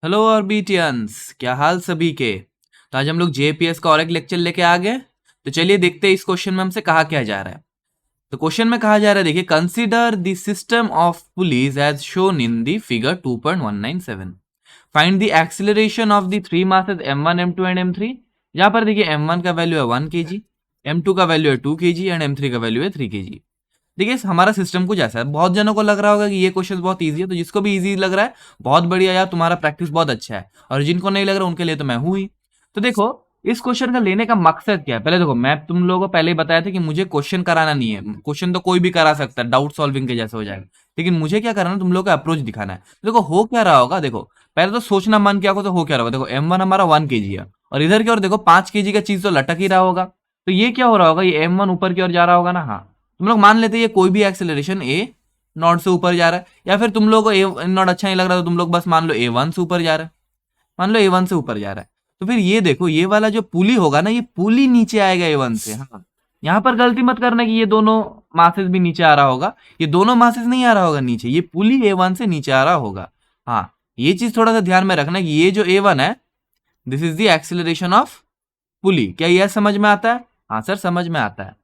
Hello ऑर्बिटियंस, क्या हाल सभी के। तो आज हम लोग जेपीएस का और एक लेक्चर लेके आ गए। तो चलिए देखते हैं इस क्वेश्चन में हमसे कहा क्या जा रहा है। तो क्वेश्चन में कहा जा रहा है, देखिए, consider the system of pulleys as shown in the figure 2.197। Find the acceleration of the three masses m1 m2 and m3। यहाँ पर देखिए m1 का वैल्यू है 1 kg, m2 का वैल्यू है 2 kg एंड m3 का वैल्यू है 3 kg। देखिए हमारा सिस्टम कुछ ऐसा है। बहुत जनों को लग रहा होगा कि ये क्वेश्चन बहुत इजी है, तो जिसको भी इजी लग रहा है बहुत बढ़िया यार, तुम्हारा प्रैक्टिस बहुत अच्छा है। और जिनको नहीं लग रहा उनके लिए तो मैं हूं ही। तो देखो, इस क्वेश्चन का लेने का मकसद क्या है। पहले देखो, मैं तुम लोगों को पहले ही बताया था कि मुझे क्वेश्चन कराना नहीं है। क्वेश्चन तो कोई भी करा सकता है, डाउट सॉल्विंग के जैसे हो जाएगा। लेकिन मुझे क्या कराना है, तुम लोगों का अप्रोच दिखाना है। देखो हो क्या रहा होगा, देखो पहले तो सोचना मन क्या हो, तो हो क्या रहा होगा। देखो M1 हमारा 1 kg है, और इधर की ओर देखो 5 kg का चीज तो लटक ही रहा होगा। तो ये क्या हो रहा होगा, ये M1 ऊपर की ओर जा रहा होगा ना। हाँ, तुम लोग मान लेते ये कोई भी एक्सेलरेशन ए नॉट से ऊपर जा रहा है, या फिर तुम लोग को ए नॉट अच्छा नहीं लग रहा, तो तुम लोग बस मान लो A1 से ऊपर जा रहा है। मान लो A1 से ऊपर जा रहा है, तो फिर ये देखो, ये वाला जो पुली होगा ना, ये पुली नीचे आएगा A1 से। हाँ, यहाँ पर गलती मत करना कि ये दोनों मासेस भी नीचे आ रहा होगा। ये दोनों मासेस नहीं आ रहा होगा नीचे, ये पुली A1 से नीचे आ रहा होगा। हाँ, ये चीज थोड़ा सा ध्यान में रखना कि ये जो A1 है, this is the acceleration of pulley. क्या यह समझ में आता है? हाँ सर, समझ में आता है।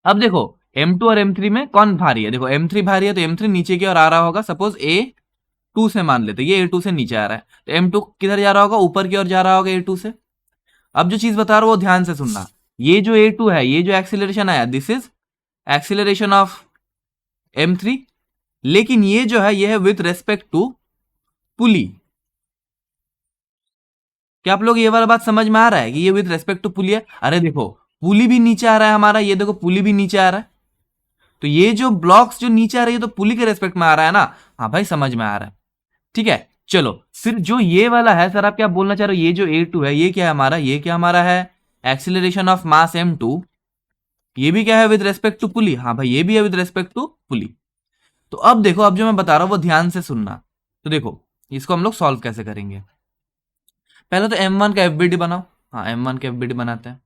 अब देखो, M2 और M3 में कौन भारी है। देखो M3 भारी है, तो M3 नीचे की ओर आ रहा होगा। सपोज A2 से मान लेते, ये A2 से नीचे आ रहा है, तो M2 किधर जा रहा होगा, ऊपर की ओर जा रहा होगा A2 से। अब जो चीज बता रहा हूं वो ध्यान से सुनना। ये जो A2 है, ये जो एक्सीलरेशन आया, this is acceleration of M3। लेकिन ये जो है, ये है विथ रेस्पेक्ट टू पुली। क्या आप लोग ये वाला बात समझ में आ रहा है कि ये विथ रेस्पेक्ट टू पुली है? अरे देखो, पुली भी नीचे आ रहा है हमारा, ये देखो पुली भी नीचे आ रहा है। तो ये जो ब्लॉक्स जो नीचे आ रही है, तो पुली के रेस्पेक्ट में आ रहा है ना। हाँ भाई, समझ में आ रहा है। ठीक है, चलो फिर जो ये वाला है, सर आप क्या बोलना चाह रहे हो, ये जो A2 है, ये क्या है हमारा, ये क्या हमारा है, एक्सिलरेशन ऑफ मास M2। ये भी क्या है, विद रेस्पेक्ट टू पुली। हाँ भाई, ये भी है विद रेस्पेक्ट टू पुली। तो अब देखो, अब जो मैं बता रहा हूं वो ध्यान से सुनना। तो देखो, इसको हम लोग सॉल्व कैसे करेंगे। पहले तो M1 का FBD बनाओ। हाँ, M1 का FBD बनाते हैं।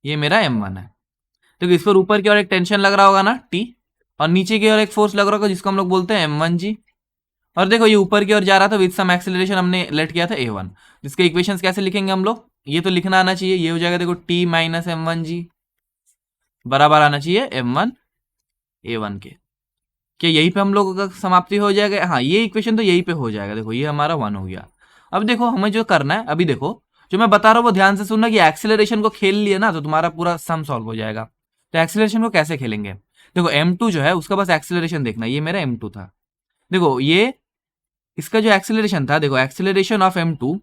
ये मेरा M1 है। तो इस पर ऊपर की ओर एक टेंशन लग रहा होगा ना, T, और नीचे की ओर एक फोर्स लग रहा होगा जिसको हम लोग बोलते हैं M1G। और देखो, ये ऊपर की ओर जा रहा था, विद सम एक्सेलरेशन हमने लेट किया था A1। जिसके इक्वेशंस कैसे लिखेंगे हम लोग, ये तो लिखना आना चाहिए। ये हो जाएगा, देखो T माइनस M1G बराबर आना चाहिए M1 A1 के। क्या यही पे हम लोग का समाप्ति हो जाएगा? हाँ, ये इक्वेशन तो यही पे हो जाएगा। देखो, ये हमारा 1 हो गया। अब देखो, हमें जो करना है, अभी देखो जो मैं बता रहा हूँ वो ध्यान से सुनना कि एक्सेलरेशन को खेल लिया ना, तो तुम्हारा पूरा सम सॉल्व हो जाएगा। तो एक्सेलरेशन को कैसे खेलेंगे, देखो M2 जो है उसका बस एक्सेलरेशन देखना। ये मेरा M2 था। देखो, ये इसका जो एक्सेलरेशन था, देखो acceleration of M2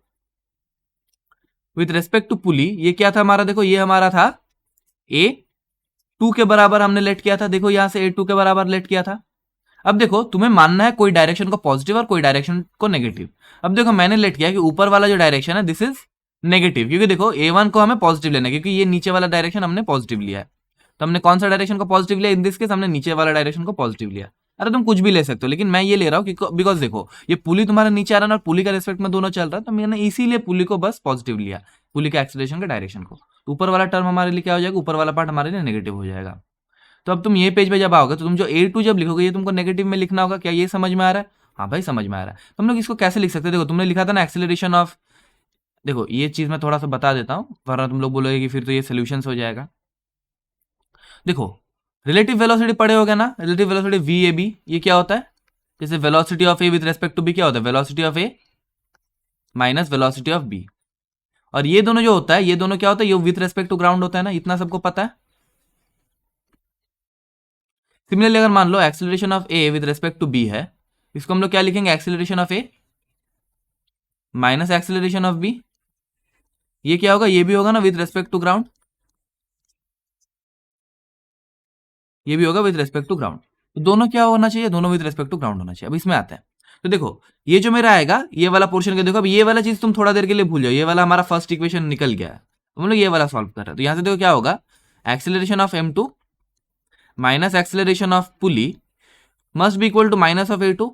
with respect to pulley, ये क्या था हमारा, देखो ये हमारा था A2 के बराबर हमने लेट किया था। देखो यहां से A2 के बराबर लेट किया था। अब देखो, तुम्हें मानना है कोई डायरेक्शन को पॉजिटिव और कोई डायरेक्शन को नेगेटिव। अब देखो, मैंने लेट किया कि ऊपर वाला जो डायरेक्शन है, दिस इज नेगेटिव, क्योंकि देखो A1 को हमें पॉजिटिव लेना है, क्योंकि ये नीचे वाला डायरेक्शन हमने पॉजिटिव लिया है। तो हमने कौन सा डायरेक्शन को पॉजिटिव लिया, इन दिस केस हमने नीचे वाला डायरेक्शन को पॉजिटिव लिया। अरे तुम कुछ भी ले सकते हो, लेकिन मैं ये ले रहा हूँ बिकॉज देखो, ये पुली तुम्हारे नीचे आ रहा है और पुली का रेस्पेक्ट में दोनों चल रहा है, तो मैंने इसीलिए पुली को बस पॉजिटिव लिया, पुली के एक्सीलरेशन के डायरेक्शन को। तो ऊपर वाला टर्म हमारे लिए क्या हो जाएगा, ऊपर वाला पार्ट हमारे लिए नेगेटिव हो जाएगा। तो अब तुम ये पेज पे जब आओगे, तो तुम जो A2 जब लिखोगे, ये तुमको नेगेटिव में लिखना होगा। क्या ये समझ में आ रहा है? हाँ भाई, समझ में आ रहा है। तुम लोग इसको कैसे लिख सकते हैं, देखो तुमने लिखा था ना एक्सीलरेशन ऑफ, देखो ये चीज मैं थोड़ा सा बता देता हूँ, वरना तुम लोग बोलोगे कि फिर तो ये सोल्यूशन हो जाएगा। देखो, रिलेटिव वेलोसिटी पढ़े होगे ना, रिलेटिव वेलोसिटी VAB, ये क्या होता है, जैसे velocity of A with respect to B क्या होता है, velocity of A minus velocity of B। और ये दोनों जो होता है, ये दोनों क्या होता है, ये विथ रेस्पेक्ट टू ग्राउंड होता है ना, इतना सबको पता है। सिमिलरली अगर मान लो acceleration of A with respect to B है, इसको हम लोग क्या लिखेंगे, acceleration of A minus acceleration of B। ये क्या होगा, ये भी होगा ना विद रेस्पेक्ट टू ग्राउंड, ये भी होगा विद रेस्पेक्ट टू ग्राउंड। तो दोनों क्या होना चाहिए, दोनों विद रेस्पेक्ट टू ग्राउंड होना चाहिए। अब इसमें आते हैं, तो देखो ये जो मेरा आएगा, ये वाला पोर्शन के देखो, अब ये वाला चीज तुम थोड़ा देर के लिए भूल जाओ, ये वाला हमारा फर्स्ट इक्वेशन निकल गया है, हम लोग ये वाला सॉल्व कर रहे हैं। तो यहां से देखो क्या होगा, acceleration of M2 minus acceleration of pulley must be equal to minus of A2।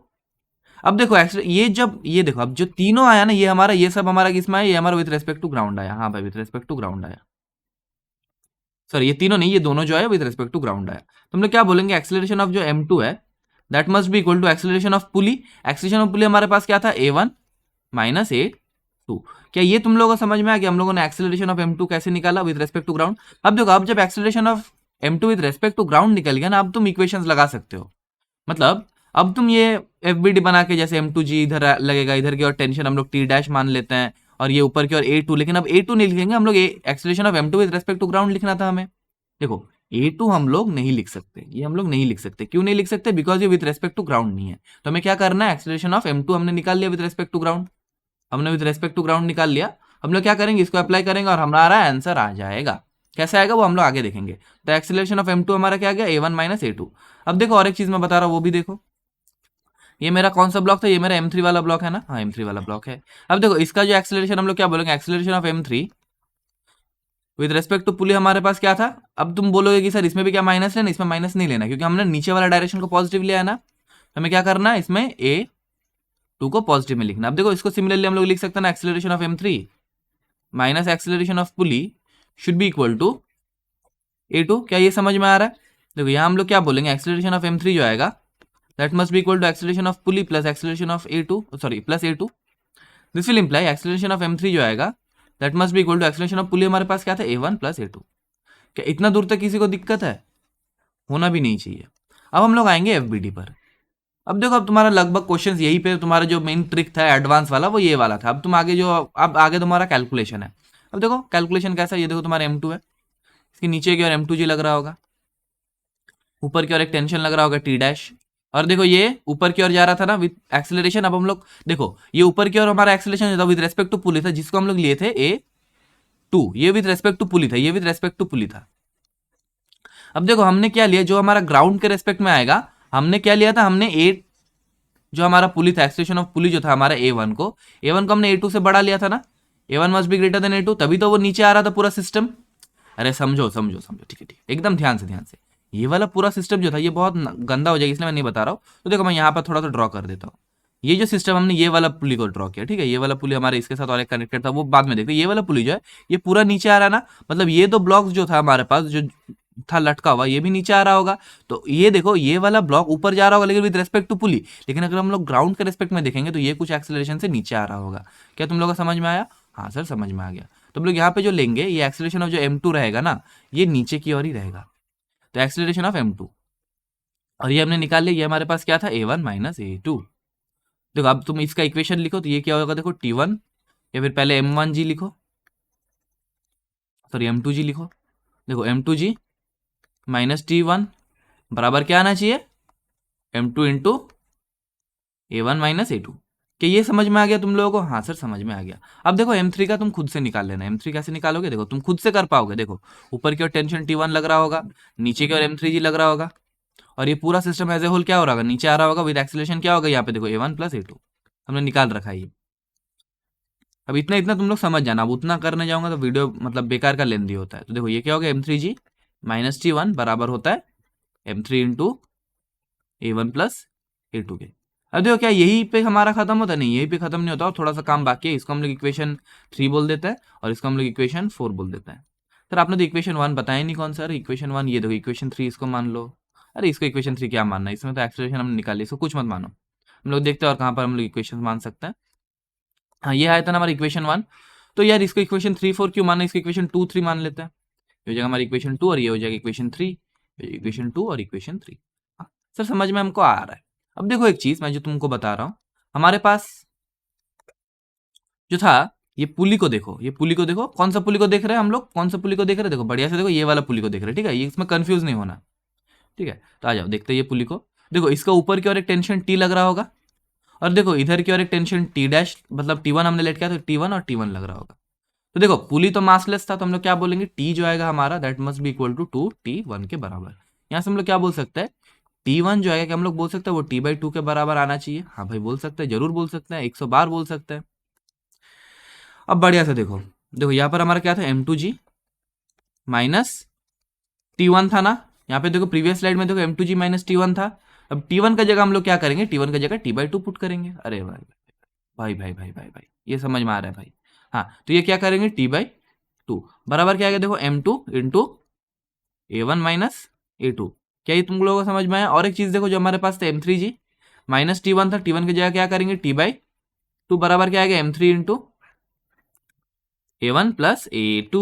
अब देखो ये जब ये देखो, अब जो तीनों आया ना, ये हमारा, ये सब हमारा किसमें आया, ये हमारा विद रेस्पेक्ट टू ग्राउंड आया। हाँ भाई, विद रेस्पेक्ट टू ग्राउंड आया। सॉरी, ये तीनों नहीं, ये दोनों जो है विद रेस्पेक्ट टू ग्राउंड आया। तो हम लोग क्या बोलेंगे, एक्सेलरेशन ऑफ जो M2 है, that must be equal to acceleration of pulley. Acceleration of pulley हमारे पास क्या था, A1 माइनस ए टू। क्या ये तुम लोगों को समझ में आ गया हम लोगों ने एक्सेलरेशन ऑफ एम टू कैसे निकाला विद रेस्पेक्ट टू ग्राउंड? अब देखो, अब जब acceleration of M two with respect to ground निकल गया ना, अब तुम इक्वेशंस लगा सकते हो। मतलब अब तुम ये एफ बी डी बना के, जैसे एम टू जी इधर लगेगा, इधर की और टेंशन हम लोग टी डैश मान लेते हैं, और ये ऊपर की ओर ए टू, लेकिन अब ए टू नहीं लिखेंगे हम लोग, acceleration of M two with respect to ground लिखना था हमें। देखो ए टू हम लोग नहीं लिख सकते, ये हम लोग नहीं लिख सकते। क्यों नहीं लिख सकते? बिकॉज ये विद रेस्पेक्ट टू ग्राउंड नहीं है। तो हमें क्या करना है, एक्सेलरेशन ऑफ एम टू हमने निकाल लिया विद रेस्पेक्ट टू ग्राउंड, हमने विद रेस्पेक्ट टू ग्राउंड निकाल लिया। हम लोग क्या करेंगे, इसको अप्लाई करेंगे और हमारा आंसर आ जाएगा। कैसे आएगा वो हम लोग आगे देखेंगे। तो एक्सेलरेशन ऑफ एम टू हमारा क्या आ गया, ए वन माइनस ए टू। अब देखो और एक चीज मैं बता रहा हूँ वो भी देखो, ये मेरा कौन सा ब्लॉक था, ये मेरा M3 वाला ब्लॉक है ना, हाँ M3 वाला ब्लॉक है। अब देखो इसका जो एक्सेलरेशन हम लोग क्या बोलेंगे, acceleration of M3 with respect to pulley हमारे पास क्या था। अब तुम बोलोगे कि सर इसमें भी क्या माइनस लेना, इसमें माइनस नहीं लेना, क्योंकि हमने नीचे वाला डायरेक्शन को पॉजिटिव लिया है ना। हमें क्या करना है, इसमें A2 को पॉजिटिव में लिखना। अब देखो इसको सिमिलरली हम लोग लिख सकते हैं ना, acceleration of M3 minus acceleration of pulley should be equal to A2। क्या ये समझ में आ रहा है? देखो यहाँ हम लोग क्या बोलेंगे, एक्सेलरेशन ऑफ M3 जो आएगा that must be equal to acceleration of pulley plus acceleration of A2, sorry plus A2. This will imply acceleration of M3 जो आएगा that must be equal to acceleration of pulley, हमारे पास क्या था A1 plus A2। क्या इतना दूर तक किसी को दिक्कत है? होना भी नहीं चाहिए। अब हम लोग आएंगे FBD पर। अब देखो, अब तुम्हारा लगभग क्वेश्चंस यही पे, तुम्हारा जो मेन ट्रिक था एडवांस वाला वो ये वाला था। अब तुम आगे जो, अब आगे तुम्हारा कैलकुलेशन है। अब देखो कैलकुलेशन कैसा, ये देखो तुम्हारा M2 है, इसके नीचे की ओर M2G लग रहा होगा, ऊपर की ओर एक टेंशन लग रहा होगा T डैश, और देखो ये ऊपर की ओर जा रहा था ना विद एक्सेलरेशन। अब हम लोग देखो ये ऊपर की ओर हमारा एक्सेलरेशन था विद रेस्पेक्ट टू पुली था, जिसको हम लोग लिए थे A2, ये विद रेस्पेक्ट टू पुली था, ये विद रेस्पेक्ट टू पुली था। अब देखो हमने क्या लिया, जो हमारा ग्राउंड के रेस्पेक्ट में आएगा, हमने क्या लिया था, हमने जो हमारा पुली था, एक्सेलरेशन ऑफ पुली जो था हमारा A1 को हमने A2 से बड़ा लिया था ना। A1 must be greater than A2, तभी तो वो नीचे आ रहा था पूरा सिस्टम। अरे समझो समझो समझो, ठीक है ठीक, एकदम ध्यान से। ये वाला पूरा सिस्टम जो था ये बहुत गंदा हो जाएगा, इसलिए मैं नहीं बता रहा हूँ। तो देखो मैं यहाँ पर थोड़ा सा ड्रॉ कर देता हूँ। ये जो सिस्टम हमने ये वाला पुली को ड्रॉ किया, ठीक है, ये वाला पुली हमारे इसके साथ और एक कनेक्टेड था, वो बाद में देखते। ये वाला पुली जो है ये पूरा नीचे आ रहा है ना, मतलब ये दो ब्लॉक्स जो था हमारे पास जो था लटका हुआ, ये भी नीचे आ रहा होगा। तो ये देखो ये वाला ब्लॉक ऊपर जा रहा होगा लेकिन विद रेस्पेक्ट टू पुली, लेकिन अगर हम लोग ग्राउंड के रेस्पेक्ट में देखेंगे तो ये कुछ एक्सेलरेशन से नीचे आ रहा होगा। क्या तुम लोग को समझ में आया? हाँ सर समझ में आ गया। तो हम लोग यहाँ पे जो लेंगे, ये एक्सेलरेशन ऑफ जो M2 रहेगा ना, ये नीचे की ओर ही रहेगा। तो एक्सेलरेशन ऑफ M2, और ये हमने निकाल लिया, ये हमारे पास क्या था, A1 माइनस A2। देखो अब तुम इसका इक्वेशन लिखो तो ये क्या होगा, देखो T1, या फिर पहले M1G लिखो, सॉरी M2G लिखो। देखो M2G माइनस T1 बराबर क्या आना चाहिए, M2 into A1 minus A2। क्या ये समझ में आ गया तुम लोगों को? हाँ सर समझ में आ गया। अब देखो M3 का तुम खुद से निकाल लेना। M3 कैसे निकालोगे, देखो तुम खुद से कर पाओगे। देखो ऊपर की ओर टेंशन T1 लग रहा होगा, नीचे की ओर M3G लग रहा होगा, और ये पूरा सिस्टम एज ए होल क्या हो रहा होगा, नीचे आ रहा होगा विद एक्सेलरेशन क्या होगा, यहाँ पे देखो A1 प्लस A2 हमने निकाल रखा है ये। अब इतना इतना तुम लोग समझ जाना, अब उतना करने जाऊंगा तो वीडियो मतलब बेकार का लेंदी होता है। तो देखो ये क्या होगा, M3G माइनस T1 बराबर होता है M3 into A1 plus A2 के। अब देखो क्या यही पे हमारा खत्म होता है? नहीं, यही पे खत्म नहीं होता, और थोड़ा सा काम बाकी है। इसको हम लोग इक्वेशन 3 बोल देते हैं और इसको हम लोग इक्वेशन 4 बोल देते हैं। सर आपने तो इक्वेशन 1 बताया नहीं, कौन सा? इक्वेशन 1 ये देखो, इक्वेशन 3 इसको मान लो। अरे इसको इक्वेशन 3 क्या मानना है, इसमें तो एक्सेलरेशन हमने निकाली, इसको कुछ मत मानो। हम लोग देखते हैं और कहाँ पर हम लोग इक्वेशन मान सकते हैं। हाँ ये आया था ना हमारा इक्वेशन 1, तो यार इसको इक्वेशन 3 4 क्यों माना, इसको इक्वेशन 2 3 मान लेते हैं। ये हो जाएगा हमारी इक्वेशन 2 और ये हो जाएगा इक्वेशन 3, इक्वेशन 2 और इक्वेशन 3। सर समझ में हमको आ रहा है। अब देखो एक चीज मैं जो तुमको बता रहा हूँ, हमारे पास जो था ये पुली को देखो, ये पुली को देखो, कौन सा पुली को देख रहे हैं हम लोग, कौन सा पुली को देख रहे हैं, देखो बढ़िया से देखो, ये वाला पुली को देख रहे हैं, ठीक है, ये इसमें कंफ्यूज नहीं होना, ठीक है। तो आ जाओ देखते हैं ये पुली को। देखो इसका ऊपर की ओर एक टेंशन T लग रहा होगा, और देखो इधर की ओर एक टेंशन T डैश, मतलब T1 हमने लेट किया तो T1 और T1 लग रहा होगा। तो देखो पुली तो मासलेस था, तो हम लोग क्या बोलेंगे, T जो आएगा हमारा that must be equal to 2T1 के बराबर। यहाँ से हम लोग क्या बोल सकते हैं, T1 जो आएगा, क्या हम लोग बोल सकते हैं वो T/2 के बराबर आना चाहिए। हाँ भाई बोल सकते हैं, जरूर बोल सकते हैं, 100 बार बोल सकते हैं। अब बढ़िया से देखो, देखो यहाँ पर हमारा क्या था, M2G माइनस T1 था ना। यहाँ पे देखो प्रीवियस स्लाइड में देखो M2G माइनस T1 था। अब T1 का जगह हम लोग क्या करेंगे, T1 का जगह T/2 पुट करेंगे। अरे भाई भाई भाई भाई भाई भाई ये समझ में आ रहा है भाई। हाँ तो ये क्या करेंगे, T/2 बराबर क्या आएगा, देखो M2 into A1 minus A2। क्या ये तुम लोगों को समझ में आया? और एक चीज देखो, जो हमारे पास था M3G माइनस T1 था, T1 की जगह क्या करेंगे, T/2 टू बराबर क्या आएगा M3 into A1 plus A2।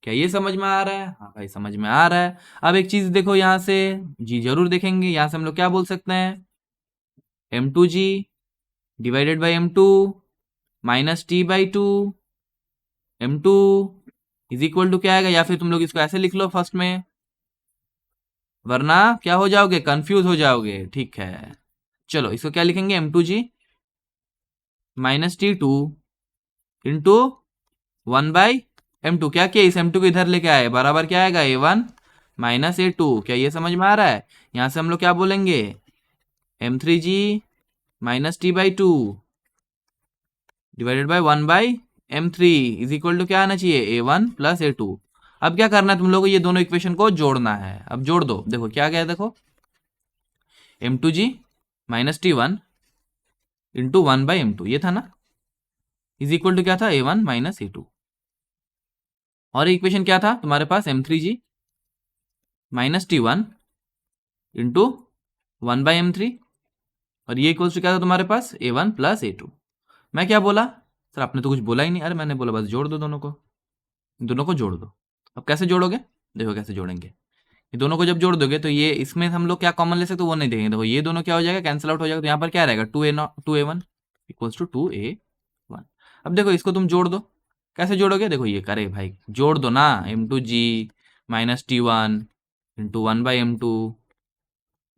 क्या ये समझ में आ रहा है? हाँ भाई समझ में आ रहा है। अब एक चीज देखो यहाँ से, जी जरूर देखेंगे, यहाँ से हम लोग क्या बोल सकते हैं, M2G divided by M2 minus T/2 M2 is equal to क्या आएगा, या फिर तुम लोग इसको ऐसे लिख लो फर्स्ट में, वरना क्या हो जाओगे, कंफ्यूज हो जाओगे। ठीक है, चलो इसको क्या लिखेंगे, M2G minus T2 into 1/M2। क्या किया, इस M2 को इधर लेके आए, बराबर क्या आएगा, A1 माइनस A2। क्या ये समझ में आ रहा है? यहां से हम लोग क्या बोलेंगे, M3G minus T/2 divided by 1/M3 is equal to क्या आना चाहिए, A1 प्लस A2। अब क्या करना है तुम लोगों को, ये दोनों इक्वेशन को जोड़ना है। अब जोड़ दो, देखो क्या गया, देखो M2G minus T1 into 1/M2 ये था ना, इज इक्वल टू क्या था, A1 माइनस A2। और इक्वेशन क्या था तुम्हारे पास, M3G minus T1 into 1/M3, और ये इक्वल्स टू क्या था तुम्हारे पास, A1 प्लस A2। मैं क्या बोला सर, आपने तो कुछ बोला ही नहीं। अरे मैंने बोला बस जोड़ दो दोनों को, दोनों को जोड़ दो। अब कैसे जोड़ोगे, देखो कैसे जोड़ेंगे। ये दोनों को जब जोड़ दोगे तो ये इसमें हम लोग क्या कॉमन ले सकते, वो नहीं देखेंगे। देखो ये दोनों क्या हो जाएगा, कैंसिल आउट हो जाएगा, तो यहाँ पर क्या रहेगा, 2A1 इक्वल्स टू 2A1। अब देखो इसको तुम जोड़ दो, कैसे जोड़ोगे, देखो ये करे भाई, जोड़ दो ना, M2G minus T1 into 1/M2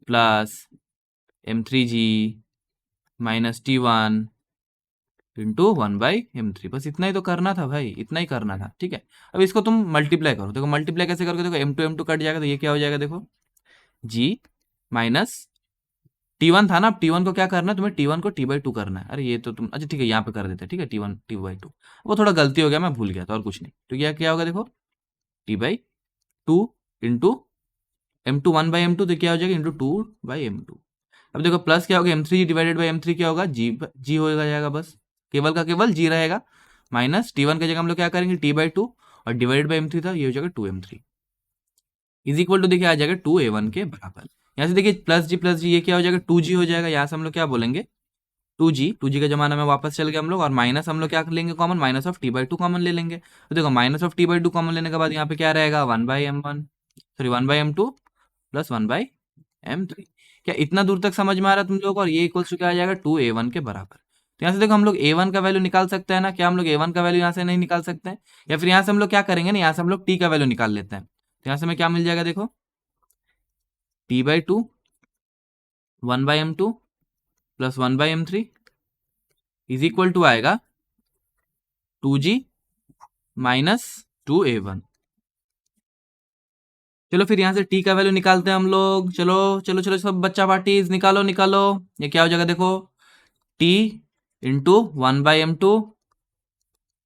plus M3G minus T1 into 1/M3। बस इतना ही तो करना था भाई, इतना ही करना था। ठीक है, अब इसको तुम मल्टीप्लाई करो। देखो मल्टीप्लाई कैसे करोगे, देखो M2 कट जाएगा, तो ये क्या हो जाएगा, देखो G माइनस T1 था ना, अब T1 को क्या करना है तुम्हें, T1 को T/2 करना है। अरे ये तो तुम, अच्छा ठीक है यहाँ पे कर देते हैं, ठीक है T1 T/2। वो थोड़ा गलती हो गया, मैं भूल गया था, और कुछ नहीं। तो यह क्या होगा, देखो T/2 इंटू M2 1/M2, तो क्या हो जाएगा, इंटू 2/M2। अब देखो प्लस क्या होगा, M3 डिवाइडेड बाई M3 क्या होगा, जी हो जाएगा, बस केवल का केवल जी रहेगा। माइनस T1 की जगह हम लोग क्या करेंगे, T/2, और डिवाइडेड बाई M3 था, ये हो जाएगा 2M3 इज इक्वल टू, देखिए आ जाएगा 2A1 के बराबर। यहाँ से देखिए प्लस जी ये क्या हो जाएगा, 2G हो जाएगा। यहाँ से हम लोग क्या बोलेंगे, 2G का जमाना में वापस चल गए हम लोग, और माइनस हम लोग क्या लेंगे common, minus of T/2 common ले लेंगे। तो देखो माइनस ऑफ T/2 कॉमन लेने के बाद यहाँ पे क्या रहेगा, 1/M1 sorry 1/M2 plus 1/M3। क्या इतना दूर तक समझ में आ रहा है तुम लोग? और ये इक्वल्स टू क्या आ जाएगा, 2A1 के बराबर। तो यहाँ से देखो हम लोग A1 का वैल्यू निकाल सकते हैं ना, क्या हम लोग A1 का वैल्यू यहाँ से नहीं निकाल सकते हैं? या फिर यहाँ से हम लोग क्या करेंगे ना, यहाँ से हम लोग T का वैल्यू निकाल लेते हैं। तो यहाँ से हमें क्या मिल जाएगा, देखो T/2 1/M2 plus 1/M3 is equal to आएगा 2G माइनस 2A1। चलो फिर यहाँ से T का वैल्यू निकालते हैं हम लोग। चलो चलो चलो सब बच्चा पार्टीज निकालो निकालो। ये क्या हो जाएगा, देखो T into 1/M2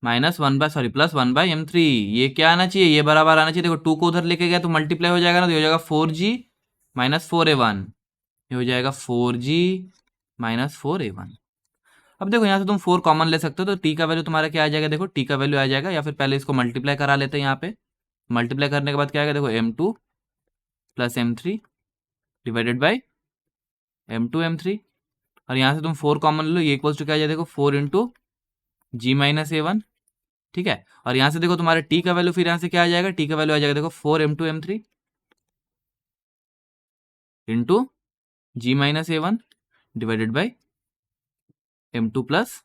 minus plus 1/M3। ये क्या आना चाहिए, ये बराबर आना चाहिए। देखो 2 को उधर लेके गया तो मल्टीप्लाई हो जाएगा ना, तो ये हो जाएगा 4G माइनस 4A1। ये हो जाएगा 4G माइनस 4A1। अब देखो यहाँ से तुम 4 कॉमन ले सकते हो, तो टी का वैल्यू तुम्हारा क्या आ जाएगा, देखो टी का वैल्यू आ जाएगा, या फिर पहले इसको मल्टीप्लाई करा लेते हैं। यहाँ पे मल्टीप्लाई करने के बाद क्या आएगा, देखो M2 plus M3 divided by M2 M3। और यहाँ से तुम 4 कॉमन लो, ये इक्वल्स टू क्या आ जाएगा, देखो 4 इंटू G माइनस A1। ठीक है, और यहाँ से देखो तुम्हारे टी का वैल्यू फिर यहाँ से क्या आ जाएगा, टी का वैल्यू आ जाएगा देखो 4M2 M3 into G minus A1 divided by M2 plus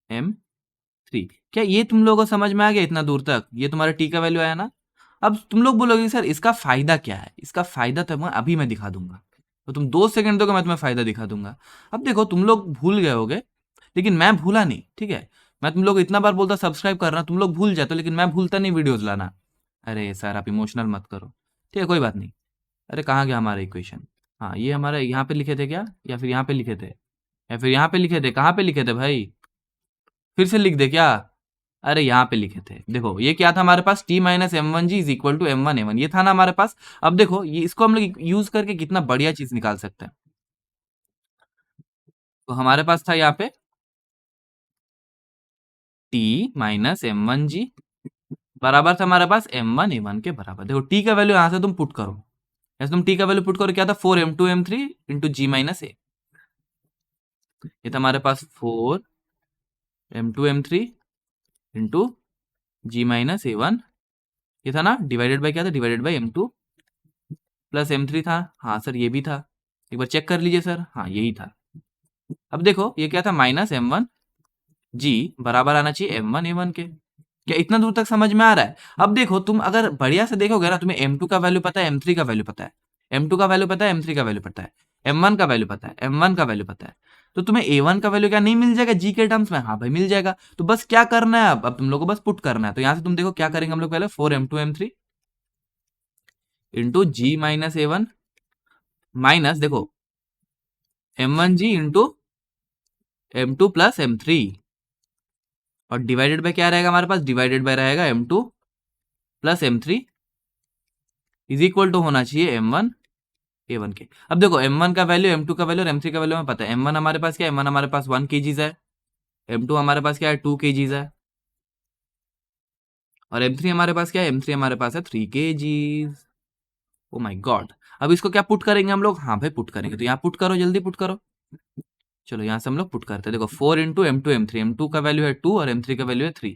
M3। क्या ये तुम लोगों को समझ में आ गया इतना दूर तक? ये तुम्हारा टी का वैल्यू आया ना। अब तुम लोग बोलोगे सर इसका फायदा क्या है, इसका फायदा तो मैं अभी मैं दिखा दूंगा। तो तुम 2 सेकंड दोगे, मैं तुम्हें फायदा दिखा दूंगा। अब देखो तुम लोग भूल गए होगे, लेकिन मैं भूला नहीं। ठीक है, मैं तुम लोग को इतना बार बोलता सब्सक्राइब करना, तुम लोग भूल जाते हो, लेकिन मैं भूलता नहीं वीडियोस लाना। अरे सर आप इमोशनल मत करो, ठीक है कोई बात नहीं। अरे कहाँ गया हमारा इक्वेशन? हाँ ये हमारे यहाँ पे लिखे थे क्या, या फिर यहाँ पे लिखे थे, या फिर यहाँ पे लिखे थे? कहाँ पे लिखे थे भाई, फिर से लिख दे क्या? अरे यहाँ पे लिखे थे, देखो ये क्या था हमारे पास, T minus M1G is equal to M1A1, ये था ना हमारे पास। अब देखो ये इसको हम लोग यूज करके कितना बढ़िया चीज निकाल सकते हैं। तो हमारे पास था यहाँ पे T माइनस M1G बराबर था हमारे पास M1A1 के बराबर। देखो T का वैल्यू यहाँ से तुम पुट करो, ऐसे तुम T का वैल्यू पुट करो, क्या था 4M2 M3 into G minus A। ये था हमारे पास 4 m2 m3 into g minus a1, ये था ना, डिवाइडेड बाय क्या था, divided by m2 plus m3 था। हाँ सर ये भी था, एक बार चेक कर लीजिए सर, हाँ यही था। अब देखो ये क्या था, माइनस m1 जी बराबर आना चाहिए m1 a1 के। क्या इतना दूर तक समझ में आ रहा है? अब देखो तुम अगर बढ़िया से देखोगे ना, तुम्हें m2 का वैल्यू पता है, m3 का वैल्यू पता है, m2 का वैल्यू पता है, m3 का वैल्यू पता है, m1 का वैल्यू पता है, m1 का वैल्यू पता है, तो तुम्हें a1 का वैल्यू क्या नहीं मिल जाएगा जी के टर्म्स में? हाँ भाई मिल जाएगा। तो बस क्या करना है, अब तुम लोग को बस पुट करना है। तो यहां से तुम देखो क्या करेंगे हम लोग, पहले 4m2 m3 into g minus a1 minus देखो m1 जी इंटू m2 प्लस m3, और डिवाइडेड बाय क्या रहेगा हमारे पास, डिवाइडेड बाय रहेगा m2 plus m3 is equal to होना चाहिए m1 a1 के। अब देखो m1 का वैल्यू, m2 का वैल्यू और m3 का वैल्यू हमें पता है। m1 हमारे पास क्या है, m1 हमारे पास 1 kg है, m2 हमारे पास क्या है 2 kg है, और m3 हमारे पास क्या है, m3 हमारे पास है 3 kg। ओ माय गॉड, अब इसको क्या पुट करेंगे हम लोग? हाँ भाई पुट करेंगे, तो यहाँ पुट करो, जल्दी पुट करो। चलो यहाँ से हम लोग पुट करते हैं। देखो 4 इंटू m2 m3, m2 का वैल्यू है 2 और m3 का वैल्यू है 3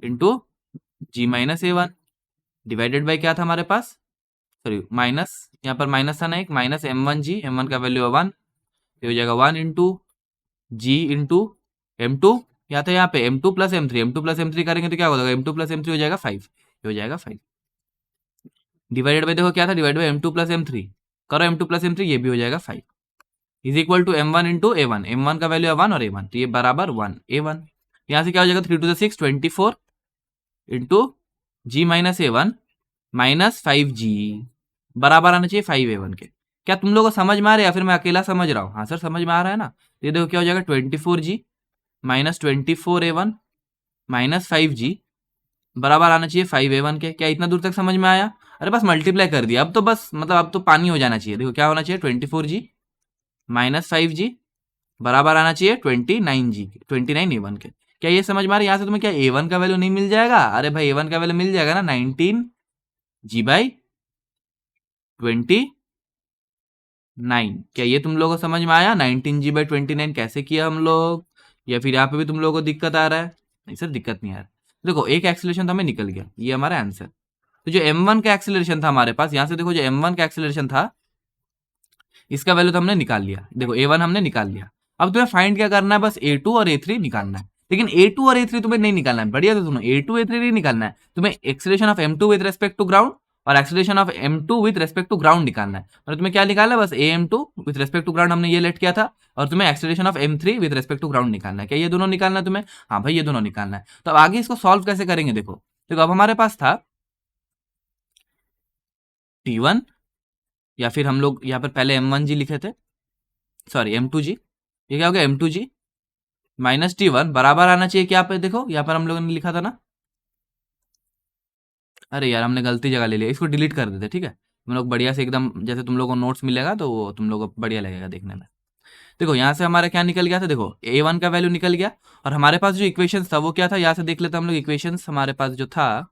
into g minus a1 divided by क्या था हमारे पास, सॉरी माइनस, यहाँ पर माइनस था ना एक, माइनस m1 जी, m1 का वैल्यू है 1, ये हो जाएगा 1 इंटू जी इंटू m2, या था यहाँ पे m2 प्लस m3 करेंगे तो क्या हो जाएगा, m2 प्लस m3 हो जाएगा 5, ये हो जाएगा 5 डिवाइडेड बाई देखो क्या था, divide by m2 plus m3, करो m2 प्लस m3, ये भी हो जाएगा 5 is equal to m1 into a1, m1 का वैल्यू है 1 और a1, तो ये बराबर 1 a1। यहाँ से क्या हो जाएगा 3 two 6 24 into g minus a1 minus 5g बराबर आना चाहिए 5a1 के। क्या तुम लोगों को समझ में आ रहा है या फिर मैं अकेला समझ रहा हूँ? हाँ सर समझ में आ रहा है ना। ये देखो क्या हो जाएगा 24g minus 24a1 minus 5g बराबर आना चाहिए 5a1 के। क्या इतना दूर तक समझ में आया? अरे बस मल्टीप्लाई कर दिया, अब तो बस मतलब अब तो पानी हो जाना चाहिए। देखो क्या होना चाहिए 24g माइनस 5g बराबर आना चाहिए 29g 29a1 के। क्या ये समझ में आ रहा है? यहाँ से तुम्हें क्या a1 का वैल्यू नहीं मिल जाएगा? अरे भाई a1 का वैल्यू मिल जाएगा ना, 19g बाई 29। क्या ये तुम लोगों को समझ में आया? 19g बाई 29 कैसे किया हम लोग? या फिर यहाँ पे भी तुम लोगों को दिक्कत आ रहा है? नहीं सर दिक्कत नहीं आ रहा। देखो एक एक्सेलरेशन तो हमें निकल गया, ये हमारा आंसर। तो जो m1 का एक्सेलरेशन था हमारे पास, यहाँ से देखो जो m1 का एक्सेलरेशन था इसका वैल्यू तो हमने निकाल लिया। देखो a1 हमने निकाल लिया। अब तुम्हें फाइंड क्या करना है, बस a2 और a3 निकालना है। लेकिन a2 और a3 तुम्हें नहीं निकालना है, बढ़िया से सुनो, a2 a3 नहीं निकालना है, तुम्हें acceleration of m2 with respect to ground और acceleration of m2 with respect to ground निकालना है। मतलब तुम्हें क्या निकालना है, बस am2 with respect to ground हमने ये लेट किया था, और तुम्हें acceleration of m3 with respect to ground निकालना है। क्या ये दोनों निकालना है तुम्हें? हाँ भाई ये दोनों निकालना है। तो अब आगे इसको सॉल्व कैसे करेंगे? देखो अब हमारे पास था t1, या फिर हम लोग यहाँ पर पहले m1g लिखे थे, सॉरी m2g, ये क्या हो गया m2g माइनस t1 बराबर आना चाहिए क्या पे, देखो यहाँ पर हम लोगों ने लिखा था ना, अरे यार हमने गलती जगह ले लिया, इसको डिलीट कर देते ठीक है। हम लोग बढ़िया से एकदम जैसे तुम लोगों को नोट्स मिलेगा तो वो तुम लोगों को बढ़िया लगेगा देखने में। देखो यहाँ से हमारा क्या निकल गया था, देखो a1 का वैल्यू निकल गया, और हमारे पास जो इक्वेशन था वो क्या था, यहाँ से देख लेते हम लोग इक्वेशन हमारे पास जो था,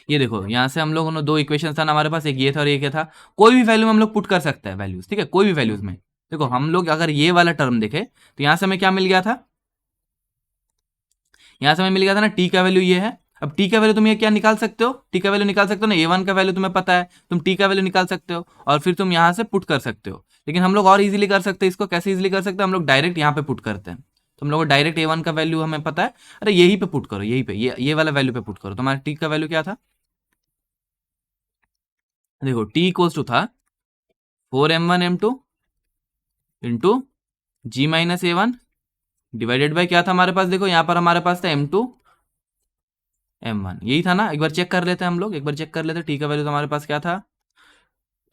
ये देखो यहाँ से हम लोगों ने दो इक्वेशन था ना हमारे पास, एक ये था और एक ये था। कोई भी वैल्यू में हम लोग पुट कर सकते हैं वैल्यूज, ठीक है, कोई भी वैल्यूज में। देखो हम लोग अगर ये वाला टर्म देखे तो यहाँ से हमें क्या मिल गया था, यहाँ से हमें मिल गया था ना टी का वैल्यू ये है। अब टी का वैल्यू तुम ये क्या निकाल सकते हो, टी का वैल्यू निकाल सकते हो ना, ए1 का वैल्यू तुम्हें पता है, तुम टी का वैल्यू निकाल सकते हो और फिर तुम यहाँ से पुट कर सकते हो। लेकिन हम लोग और इजीली कर सकते हैं इसको, कैसे इजीली कर सकते हैं, हम लोग डायरेक्ट यहाँ पे पुट करते हैं। तुम लोग डायरेक्ट ए1 का वैल्यू हमें पता है, अरे यही पे पुट करो, यही पे ये वाला वैल्यू पे पुट करो। तुम्हारा टी का वैल्यू क्या था, देखो टी इक्वल्स टू था 4m1m2 into g minus a1 divided by क्या था हमारे पास, देखो यहाँ पर हमारे पास था m2 m1, यही था ना। एक बार चेक कर लेते हैं हम लोग, एक बार चेक कर लेते हैं टी का वैल्यू तो हमारे पास क्या था,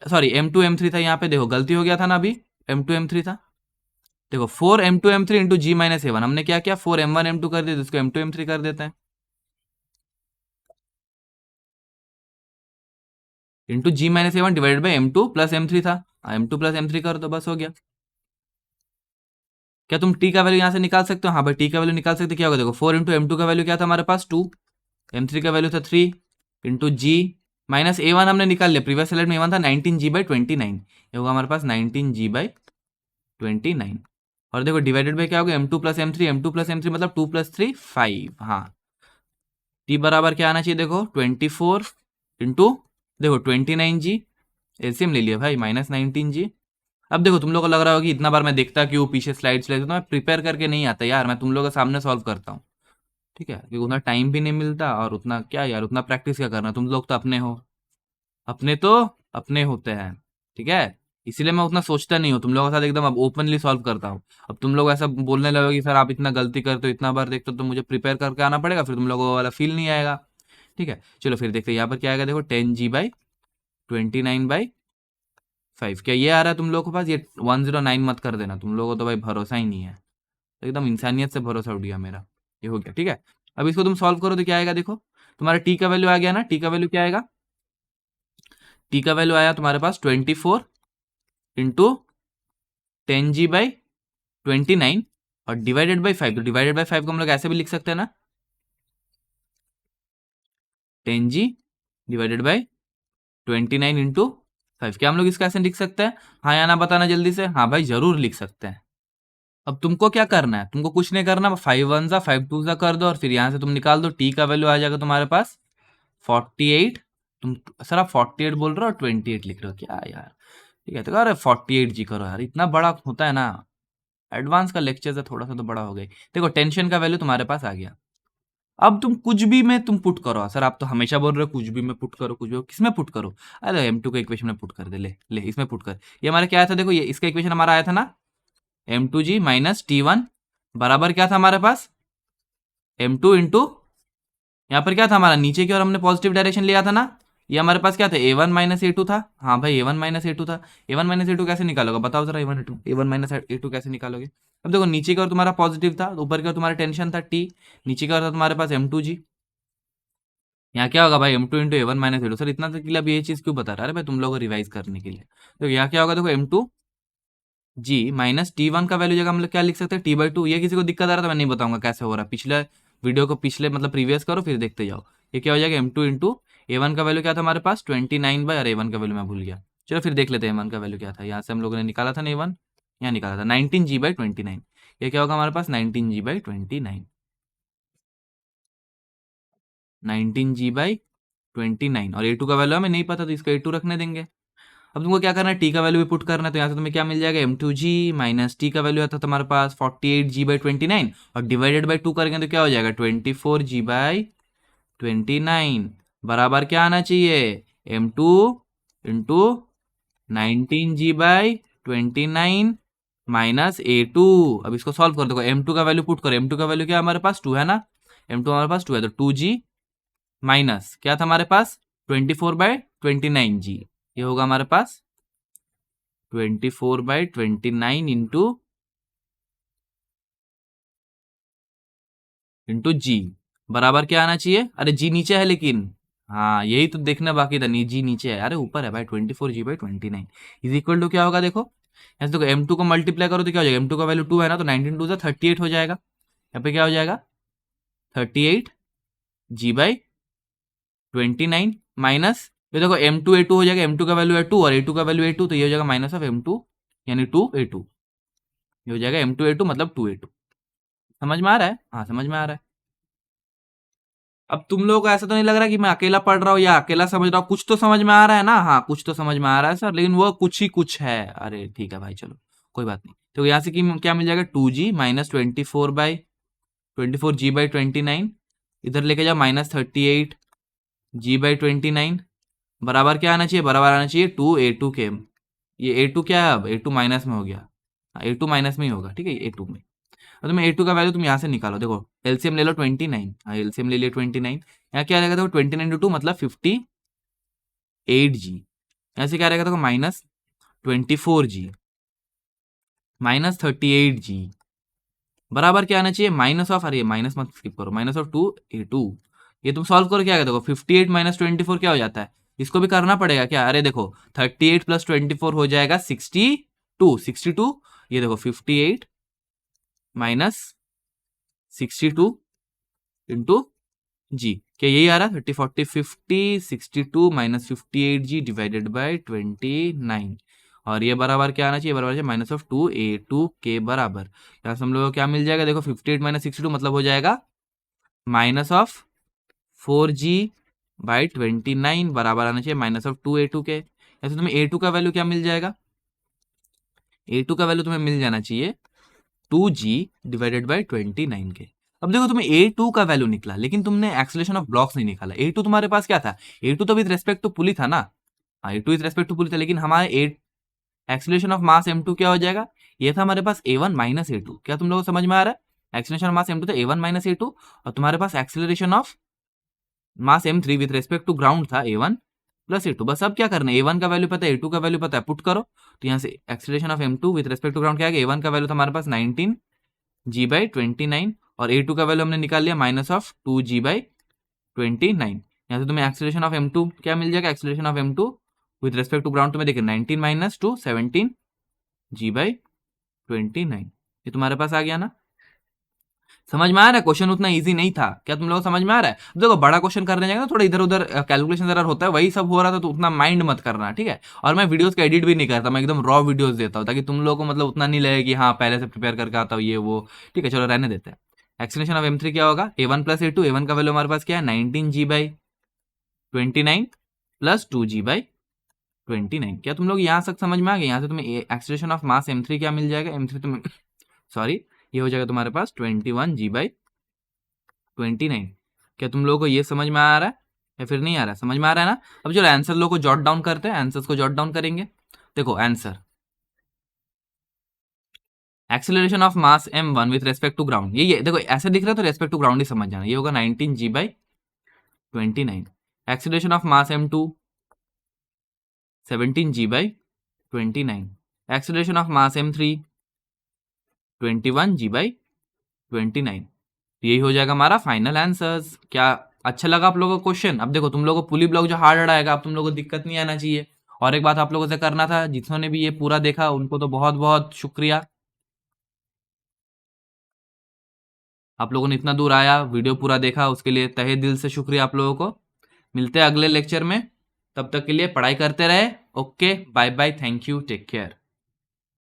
सॉरी m2 m3 था, यहाँ पे देखो गलती हो गया था ना, अभी m2 m3 था। देखो 4m2 m3 into g minus a1, हमने क्या किया 4m1 m2 कर दिया, तो इसको m2 m3 कर देते हैं into g minus a1 divided by m2 plus m3 था, m2 प्लस m3 कर दो, बस हो गया। क्या तुम टी का वैल्यू यहाँ से निकाल सकते हो? हाँ भाई टी का वैल्यू निकाल सकते, क्या होगा देखो 4 इंटू m2 का वैल्यू क्या था हमारे पास 2, m3 का वैल्यू था 3 इंटू जी माइनस a1 हमने निकाल लिया, प्रीवियस स्लाइड में a1 था 19g बाई 29, ये होगा हमारे पास 19g बाई 29। और देखो डिवाइडेड बाई क्या होगा, M2 plus M3, M2 plus M3 मतलब 2 प्लस 3 5। हाँ, टी बराबर क्या आना चाहिए, देखो 24 इंटू, देखो 29G, एलसीएम ले लिया भाई, -19G। अब देखो तुम लोग को लग रहा होगा कि इतना बार मैं देखता क्यों, पीछे स्लाइड्स लेता, तो मैं प्रिपेयर करके नहीं आता यार, मैं तुम लोग के सामने सॉल्व करता हूँ, ठीक है, क्योंकि उतना टाइम भी नहीं मिलता, और उतना क्या यार, उतना प्रैक्टिस क्या करना, तुम लोग तो अपने हो, अपने तो अपने होते हैं, ठीक है, इसीलिए मैं उतना सोचता नहीं हूँ, तुम लोगों के साथ एकदम अब ओपनली सॉल्व करता हूँ। अब तुम लोग ऐसा बोलने लगोगे कि सर आप इतना गलती करते हो, इतना बार देखते हो, तो मुझे प्रिपेयर करके आना पड़ेगा, फिर तुम लोगों को वाला फील नहीं आएगा, ठीक है। चलो फिर देखते हैं यहाँ पर क्या आएगा, देखो 10G/29/5, क्या ये आ रहा है तुम लोगों के पास, ये 109 मत कर देना, तुम लोगों को तो भाई भरोसा ही नहीं है, एकदम इंसानियत से भरोसा उठ गया मेरा, ये हो गया, ठीक है। अब इसको तुम सॉल्व करो तो क्या आएगा, देखो तुम्हारा टी का वैल्यू आ गया ना, टी का वैल्यू क्या आएगा, टी का वैल्यू आया तुम्हारे पास 24 इंटू 10G/29 और डिवाइडेड बाई 5, तो डिवाइडेड बाई 5 को हम लोग ऐसे भी लिख सकते हैं ना, 10G/29 इंटू 5, क्या हम लोग इसका ऐसे लिख सकते हैं, हाँ या ना बताना जल्दी से, हाँ भाई जरूर लिख सकते हैं। अब तुमको क्या करना है, तुमको कुछ नहीं करना, 5 1 5 2 कर दो, और फिर यहाँ से तुम निकाल दो, टी का वैल्यू आ जाएगा तुम्हारे पास 48। तुम सर आप 48 बोल रहे हो और 28 लिख रहे हो क्या यार, ठीक है, तो अरे 48G करो यार, इतना बड़ा होता है ना, एडवांस का लेक्चर है, थोड़ा सा तो बड़ा हो गई। देखो टेंशन का वैल्यू तुम्हारे पास आ गया, अब तुम कुछ भी में तुम पुट करो, सर आप तो हमेशा बोल रहे हो कुछ भी में पुट करो, कुछ भी, किस में पुट करो, अरे M2 को इक्वेशन में पुट कर दे, ले ले इसमें पुट कर, ये हमारा क्या आया था, देखो ये इसका इक्वेशन हमारा आया था ना, M2G-T1 बराबर क्या था हमारे पास, M2 इंटू, यहाँ पर क्या था हमारा, नीचे की ओर हमने पॉजिटिव डायरेक्शन लिया था ना, ये हमारे पास क्या था, A1 - A2 था, हाँ भाई A1 - A2 था, A1 - A2 कैसे निकालोगे बताओ जरा, A1 - A2 कैसे निकालोगे। अब देखो नीचे की ओर तुम्हारा पॉजिटिव था, ऊपर की ओर तुम्हारा टेंशन था टी, नीचे की ओर था तुम्हारे पास M2G, यहाँ क्या होगा भाई, M2 into A1 - A2, sir इतना तक के लिए अब ये चीज़ क्यों बता रहा है, अरे भाई तुम लोग को रिवाइज करने के लिए, तो यहाँ क्या होगा, देखो M2G-T1 का वैल्यू जगह हम लोग क्या लिख सकते हैं, T/2, ये किसी को दिक्कत आ रहा था, मैं नहीं बताऊंगा कैसे हो रहा है, पिछले वीडियो को पिछले मतलब प्रीवियस करो फिर देखते जाओ, ये क्या हो जाएगा, M2 इंटू A1 का वैल्यू क्या था हमारे पास 29 बाय, अरे A1 का वैल्यू मैं भूल गया, चलो फिर देख लेते हैं A1 का वैल्यू क्या था, यहाँ से हम लोगों ने निकाला था ना A1, यहाँ निकाला था 19G/29, ये क्या होगा हमारे पास 19G/29, 19G/29, और A2 का वैल्यू हमें नहीं पता तो इसका A2 रखने देंगे। अब तुमको क्या करना है, टी का वैल्यू भी पुट करना है, तो यहाँ से तुम्हें क्या मिल जाएगा, M2G माइनस टी का वैल्यू आता था तुम्हारे पास 48G/29, और डिवाइडेड बाई 2 करेंगे तो क्या हो जाएगा 24G/29, बराबर क्या आना चाहिए, M2 इंटू 19G/29 -A2। अब इसको सॉल्व कर दो, M2 का वैल्यू पुट करो, M2 का वैल्यू क्या है हमारे पास 2 है ना, M2 हमारे पास 2 है, तो 2G माइनस क्या था हमारे पास 24/29G, ये होगा हमारे पास 24/29 इंटू जी, बराबर क्या आना चाहिए, अरे जी नीचे है लेकिन, हाँ यही तो देखना बाकी था, नहीं जी नीचे है, अरे ऊपर है भाई 24G/29 इज इक्वल टू क्या होगा, देखो ऐसे देखो M2 को मल्टीप्लाई करो तो क्या हो जाएगा, M2 का वैल्यू 2 है ना, तो 19 2 38 हो जाएगा, यहाँ पे क्या हो जाएगा 38G/29 माइनस, ये देखो M2 A2 हो जाएगा, M2 का वैल्यू है 2 और A2 का वैल्यू है 2, तो ये हो जाएगा माइनस ऑफ M2 यानी 2A2, ये हो जाएगा M2A2 मतलब 2A2, समझ में आ रहा है, हाँ समझ में आ रहा है। अब तुम लोगों को ऐसा तो नहीं लग रहा कि मैं अकेला पढ़ रहा हूँ या अकेला समझ रहा हूँ, कुछ तो समझ में आ रहा है ना, हाँ कुछ तो समझ में आ रहा है सर, लेकिन वो कुछ ही कुछ है, अरे ठीक है भाई चलो कोई बात नहीं, तो यहाँ से क्या मिल जाएगा 2G माइनस 24G/29, इधर लेके जाओ -38G/29, बराबर क्या आना चाहिए, बराबर आना चाहिए 2A2 के, ये A2 क्या है, अब A2 माइनस में हो गया, A2 माइनस में ही होगा, ठीक है A2 में, और तुम्हें A2 का वैल्यू तुम यहाँ से निकालो, देखो एलसीएम ले लो 29, हाँ एलसीएम ले लिया 29, यहाँ क्या रहेगा देखो 29 × 2 मतलब 58G, यहाँ से क्या रहेगा देखो -24G -38G, बराबर क्या आना चाहिए माइनस ऑफ, अरे माइनस मत स्किप करो, माइनस ऑफ 2A2, ये तुम सॉल्व करो क्या आएगा देखो 58 - 24 क्या हो जाता है, इसको भी करना पड़ेगा क्या, अरे देखो 38 + 24 हो जाएगा 62, ये देखो 58 -62 इंटू जी, क्या यही आ रहा है 30 40 50 62 -58G डिवाइडेड बाय 29, और ये बराबर क्या आना चाहिए, बराबर है माइनस ऑफ 2a2 के बराबर। यहाँ से हम लोग को क्या मिल जाएगा, देखो 58 माइनस 62 मतलब हो जाएगा माइनस ऑफ 4g/29 बराबर आना चाहिए माइनस ऑफ 2a2 के। ऐसे तुम्हें a2 का वैल्यू क्या मिल जाएगा, a2 का वैल्यू तुम्हें मिल जाना चाहिए 2g/29 के। अब देखो तुम्हें a2 का वैल्यू निकला, लेकिन तुमने एक्सेलरेशन ऑफ ब्लॉक्स नहीं निकाला। a2 तुम्हारे पास क्या था, a2 तो विद रेस्पेक्ट टू पुली था ना, a2 विद रेस्पेक्ट टू पुली था, लेकिन हमारे एक्सेलरेशन ऑफ मास m2 क्या हो जाएगा, ये था हमारे पास a1 माइनस a2। क्या तुम लोगों को समझ में आ रहा है, एक्सेलरेशन ऑफ मास m2 था a1 माइनस a2, और तुम्हारे पास acceleration of mass m3 with respect to ground था a1 प्लस a2। बस अब क्या करना है, a1 का वैल्यू पता है, a2 का वैल्यू पता है, पुट करो। तो यहाँ से acceleration of m2 with respect to ground क्या है, a1 का वैल्यू था हमारे पास 19g/29, और a2 का वैल्यू हमने निकाल लिया माइनस ऑफ 2g/29। यहाँ से तुम्हें एक्सेलरेशन ऑफ m2 क्या मिल जाएगा, acceleration of m2 with respect to ground तुम्हें देखिए 19 माइनस 2 17g/29, ये तुम्हारे पास आ गया ना। समझ में आ रहा है, क्वेश्चन उतना इजी नहीं था। क्या तुम लोग समझ में आ रहा है, देखो बड़ा क्वेश्चन करने जाएगा ना थोड़ा इधर उधर कैलकुलेशन एरर होता है, वही सब हो रहा था, तो उतना माइंड मत करना, ठीक है। और मैं वीडियोस का एडिट भी नहीं करता, मैं एकदम रॉ वीडियोस देता हूँ, ताकि तुम लोगों को मतलब उतना नहीं लगे कि हाँ पहले से प्रिपेयर करके आता हूँ ये वो, ठीक है। चलो रहने देते हैं। एक्सलेशन ऑफ m3 क्या होगा, a1 प्लस a2, a1 का वैल्यू हमारे पास क्या है 19g/29 प्लस 2g/29। क्या तुम लोग यहाँ तक समझ में आ गए, यहाँ से तुम्हें एक्सलेशन ऑफ मास m3 क्या मिल जाएगा, m3 तुम्हें सॉरी ये हो जाएगा तुम्हारे पास 21g/29। क्या तुम लोगों को ये समझ में आ रहा है या फिर नहीं आ रहा है, समझ में आ रहा है ना। अब चलो आंसर लोगों को जॉट डाउन करते हैं, आंसर्स को जॉट डाउन करेंगे। देखो answer, acceleration of mass m1 with respect to ground, ये देखो ऐसे दिख रहा है तो रेस्पेक्ट टू ग्राउंड ही समझ जाना, ये होगा 19g/29। Acceleration of mass m2 17g/29। Acceleration of mass m3 21g/29। यही हो जाएगा हमारा फाइनल आंसर्स। क्या अच्छा लगा आप लोगों को क्वेश्चन। अब देखो तुम लोगों को पुली ब्लॉक जो हार्ड आएगा, अब तुम लोगों को दिक्कत नहीं आना चाहिए। और एक बात आप लोगों से करना था, जिन्होंने भी ये पूरा देखा उनको तो बहुत बहुत शुक्रिया, आप लोगों ने इतना दूर आया वीडियो पूरा देखा, उसके लिए तहे दिल से शुक्रिया आप लोगों को। मिलते हैं अगले लेक्चर में, तब तक के लिए पढ़ाई करते रहे। Okay bye bye, thank you, take care.